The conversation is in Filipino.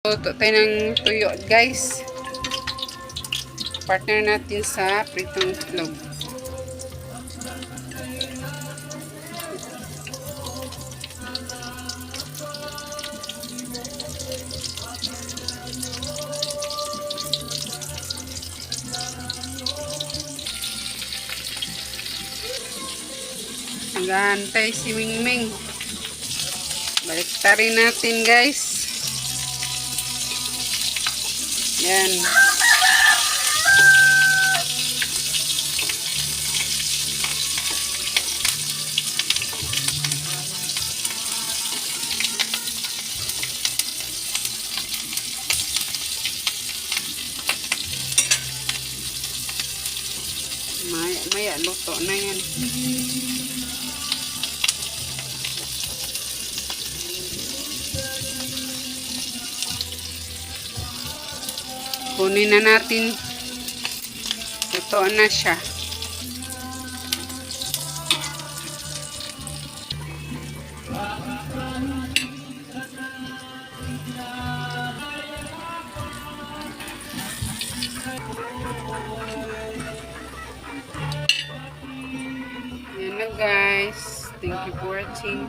Luto tayo ng tuyo, guys. Partner natin sa pritong itlog. Nag-aantay si Mingming. Baliktarin natin, guys. Yan. Maya, luto na yan. Kunin na natin. Luto na siya. Yan na, guys. Thank you for watching.